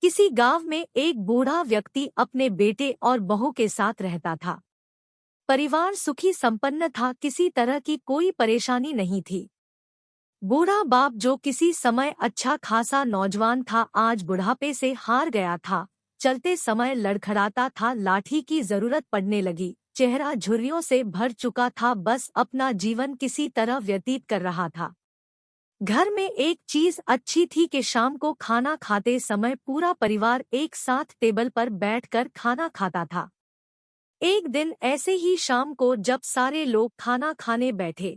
किसी गांव में एक बूढ़ा व्यक्ति अपने बेटे और बहू के साथ रहता था। परिवार सुखी संपन्न था, किसी तरह की कोई परेशानी नहीं थी। बूढ़ा बाप जो किसी समय अच्छा खासा नौजवान था, आज बुढ़ापे से हार गया था। चलते समय लड़खड़ाता था, लाठी की जरूरत पड़ने लगी। चेहरा झुर्रियों से भर चुका था, बस अपना जीवन किसी तरह व्यतीत कर रहा था। घर में एक चीज अच्छी थी कि शाम को खाना खाते समय पूरा परिवार एक साथ टेबल पर बैठकर खाना खाता था। एक दिन ऐसे ही शाम को जब सारे लोग खाना खाने बैठे,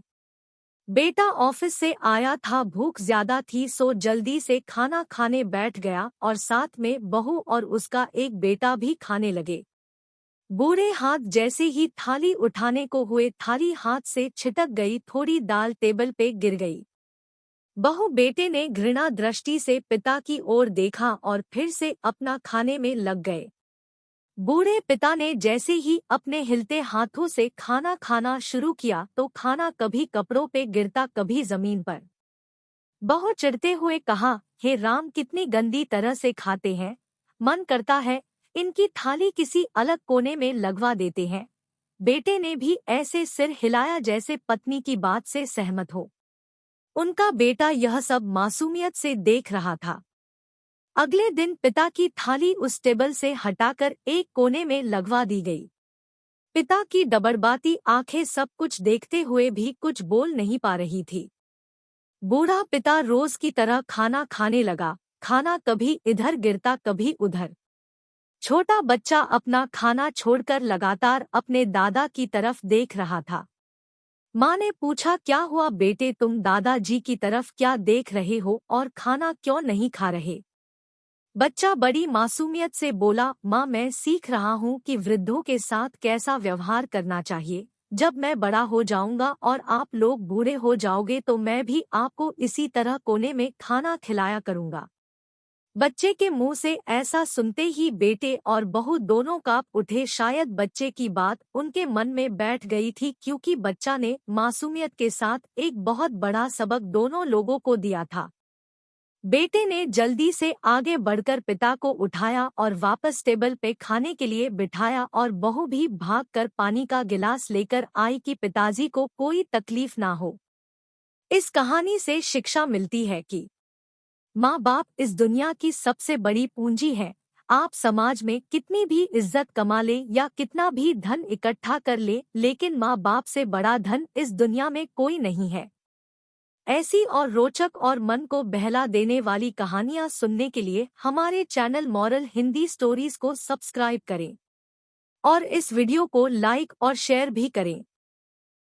बेटा ऑफिस से आया था, भूख ज्यादा थी सो जल्दी से खाना खाने बैठ गया और साथ में बहू और उसका एक बेटा भी खाने लगे। बूढ़े हाथ जैसे ही थाली उठाने को हुए, थाली हाथ से छिटक गई, थोड़ी दाल टेबल पे गिर गई। बहू बेटे ने घृणा दृष्टि से पिता की ओर देखा और फिर से अपना खाने में लग गए। बूढ़े पिता ने जैसे ही अपने हिलते हाथों से खाना खाना शुरू किया तो खाना कभी कपड़ों पे गिरता, कभी जमीन पर। बहू चिढ़ते हुए कहा, हे राम, कितनी गंदी तरह से खाते हैं, मन करता है इनकी थाली किसी अलग कोने में लगवा देते हैं। बेटे ने भी ऐसे सिर हिलाया जैसे पत्नी की बात से सहमत हो। उनका बेटा यह सब मासूमियत से देख रहा था। अगले दिन पिता की थाली उस टेबल से हटाकर एक कोने में लगवा दी गई। पिता की डबडबाती आंखें सब कुछ देखते हुए भी कुछ बोल नहीं पा रही थी। बूढ़ा पिता रोज की तरह खाना खाने लगा। खाना कभी इधर गिरता, कभी उधर। छोटा बच्चा अपना खाना छोड़कर लगातार अपने दादा की तरफ देख रहा था। माँ ने पूछा, क्या हुआ बेटे, तुम दादाजी की तरफ क्या देख रहे हो और खाना क्यों नहीं खा रहे? बच्चा बड़ी मासूमियत से बोला, माँ, मैं सीख रहा हूँ कि वृद्धों के साथ कैसा व्यवहार करना चाहिए। जब मैं बड़ा हो जाऊंगा और आप लोग बूढ़े हो जाओगे तो मैं भी आपको इसी तरह कोने में खाना खिलाया करूंगा। बच्चे के मुंह से ऐसा सुनते ही बेटे और बहू दोनों कांप उठे। शायद बच्चे की बात उनके मन में बैठ गई थी, क्योंकि बच्चा ने मासूमियत के साथ एक बहुत बड़ा सबक दोनों लोगों को दिया था। बेटे ने जल्दी से आगे बढ़कर पिता को उठाया और वापस टेबल पे खाने के लिए बिठाया और बहू भी भागकर पानी का गिलास लेकर आई कि पिताजी को कोई तकलीफ ना हो। इस कहानी से शिक्षा मिलती है कि माँ बाप इस दुनिया की सबसे बड़ी पूंजी है। आप समाज में कितनी भी इज्जत कमा ले या कितना भी धन इकट्ठा कर ले, लेकिन माँ बाप से बड़ा धन इस दुनिया में कोई नहीं है। ऐसी और रोचक और मन को बहला देने वाली कहानियाँ सुनने के लिए हमारे चैनल मॉरल हिंदी स्टोरीज को सब्सक्राइब करें और इस वीडियो को लाइक और शेयर भी करें।